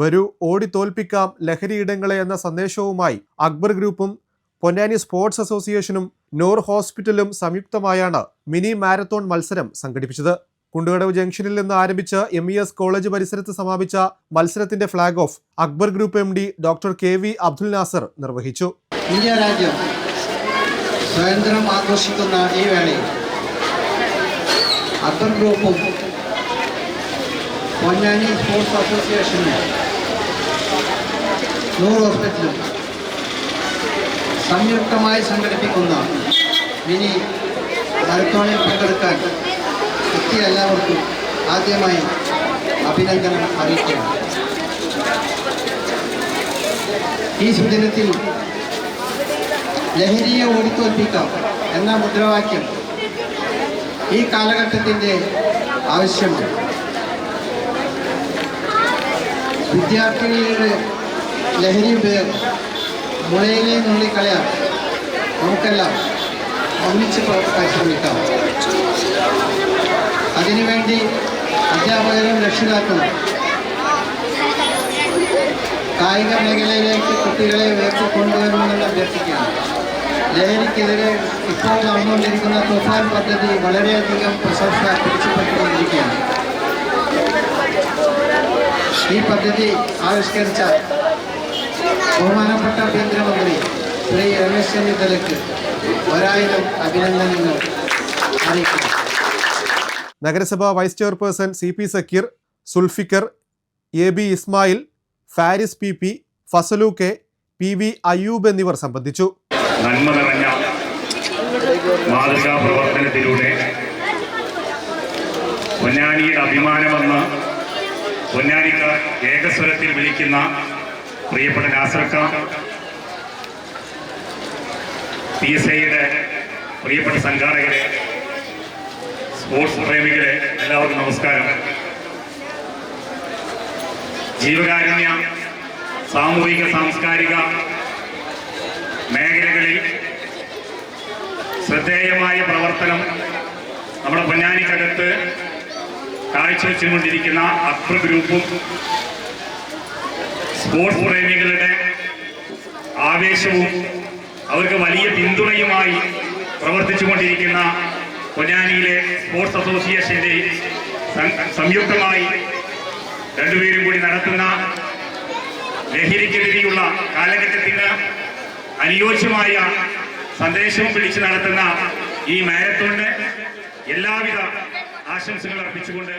വരൂ ഓടിത്തോൽപ്പിക്കാം ലഹരിയിടങ്ങളെ എന്ന സന്ദേശവുമായി അക്ബർ ഗ്രൂപ്പും പൊന്നാനി സ്പോർട്സ് അസോസിയേഷനും നൂർ ഹോസ്പിറ്റലും സംയുക്തമായാണ് മിനി മാരത്തോൺ മത്സരം സംഘടിപ്പിച്ചത്. കുണ്ടുകടവ് ജംഗ്ഷനിൽ നിന്ന് ആരംഭിച്ച് MES കോളേജ് പരിസരത്ത് സമാപിച്ച മത്സരത്തിന്റെ flag off Akbar group MD doctor KV Abdul Nasar നിർവഹിച്ചു. ഇന്ത്യ രാജ്യം സ്വാതന്ത്ര്യം ആഘോഷിക്കുന്ന ഈ വേളയിൽ അക്ബർ ഗ്രൂപ്പും പൊന്നാനി സ്പോർട്സ് അസോസിയേഷനും നൂർ ഹോസ്പിറ്റലും സംയുക്തമായി സംഘടിപ്പിക്കുന്ന മിനി മാരത്തോണിൽ പങ്കെടുക്കാൻ എത്തിയ എല്ലാവർക്കും ആദ്യമായി അഭിനന്ദനം അറിയിക്കുകയാണ്. ഈ സുദിനത്തിൽ ലഹരിയെ ഓടിത്തോൽപ്പിക്കാം എന്ന മുദ്രാവാക്യം ഈ കാലഘട്ടത്തിൻ്റെ ആവശ്യമാണ്. വിദ്യാർത്ഥികളുടെ ലഹരി ഉപയോഗം മുളയിലെ നുള്ളിക്കളയാൻ നമുക്കെല്ലാം ഒന്നിച്ച് പരിശ്രമിക്കാം. അതിനുവേണ്ടി അധ്യാപകരും രക്ഷിതാക്കളും കായിക മേഖലയിലേക്ക് കുട്ടികളെ ഉയർത്തിക്കൊണ്ടുവരണമെന്ന് അഭ്യർത്ഥിക്കുകയാണ്. ലഹരിക്കെതിരെ ഇപ്പോൾ നടന്നുകൊണ്ടിരിക്കുന്ന തുഫാൻ പദ്ധതി വളരെയധികം പ്രശംസ പിടിച്ചുപറ്റിക്കൊണ്ടിരിക്കുകയാണ്. ഈ പദ്ധതി ആവിഷ്കരിച്ച ബഹുമാനപ്പെട്ട കേന്ദ്രമന്ത്രി ശ്രീ രമേശ് ചെന്നിത്തലയ്ക്ക് 1000 അഭിനന്ദനങ്ങൾ അറിയിക്കുന്നു. നഗരസഭാ vice chairperson CP Sakeer, Sulfikar, AB Ismail, Faris PP, Fasalu K, PV Ayyub എന്നിവർ സംബന്ധിച്ചു. നന്മ നിറഞ്ഞ മാതൃകാ പ്രവർത്തനത്തിലൂടെ പൊന്നാനിയുടെ അഭിമാനമെന്ന് പൊന്നാനിക്കാർ ഏകസ്വരത്തിൽ വിളിക്കുന്ന പ്രിയപ്പെട്ട നാസർക്ക, PSIയുടെ പ്രിയപ്പെട്ട സംഘാടകരെ, സ്പോർട്സ് പ്രേമികളെ, എല്ലാവർക്കും നമസ്കാരം. ജീവകാരുണ്യ, സാമൂഹിക, സാംസ്കാരിക മേഖലകളിൽ ശ്രദ്ധേയമായ പ്രവർത്തനം നമ്മുടെ പൊന്നാനിക്കകത്ത് കാഴ്ചവെച്ചുകൊണ്ടിരിക്കുന്ന അക്ബർ ഗ്രൂപ്പും സ്പോർട്സ് പ്രേമികളുടെ ആവേശവും അവർക്ക് വലിയ പിന്തുണയുമായി പ്രവർത്തിച്ചുകൊണ്ടിരിക്കുന്ന പൊന്നാനിയിലെ സ്പോർട്സ് അസോസിയേഷന്റെ സംയുക്തമായി രണ്ടുപേരും കൂടി നടത്തുന്ന ലഹരിക്കെതിരെയുള്ള കാലഘട്ടത്തിന് അനുയോജ്യമായ സന്ദേശവും പിടിച്ചു നടത്തുന്ന ഈ മാരത്തോണിന് എല്ലാവിധ ആശംസകൾ അർപ്പിച്ചുകൊണ്ട്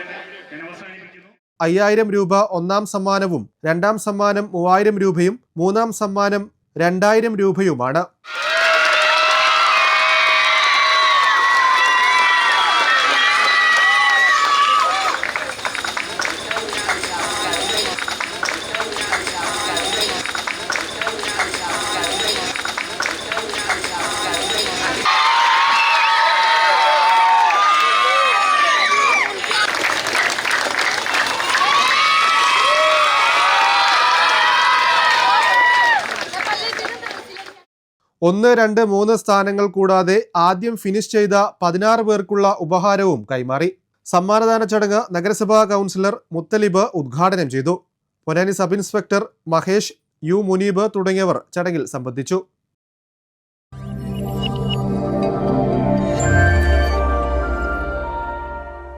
ഞാൻ അവസാനിപ്പിക്കുന്നു. 5000 രൂപ ഒന്നാം സമ്മാനവും 2ാം സമ്മാനം 3000 രൂപയും 3ാം സമ്മാനം 2000 രൂപയുമാണ്. ഒന്ന്, 2, 3 സ്ഥാനങ്ങൾ കൂടാതെ ആദ്യം ഫിനിഷ് ചെയ്ത 16 പേർക്കുള്ള ഉപഹാരവും കൈമാറി. സമ്മാനദാന ചടങ്ങ് നഗരസഭാ കൗൺസിലർ മുത്തലിബ് ഉദ്ഘാടനം ചെയ്തു. Ponnani sub inspector Mahesh, U Muneeb തുടങ്ങിയവർ ചടങ്ങിൽ സംബന്ധിച്ചു.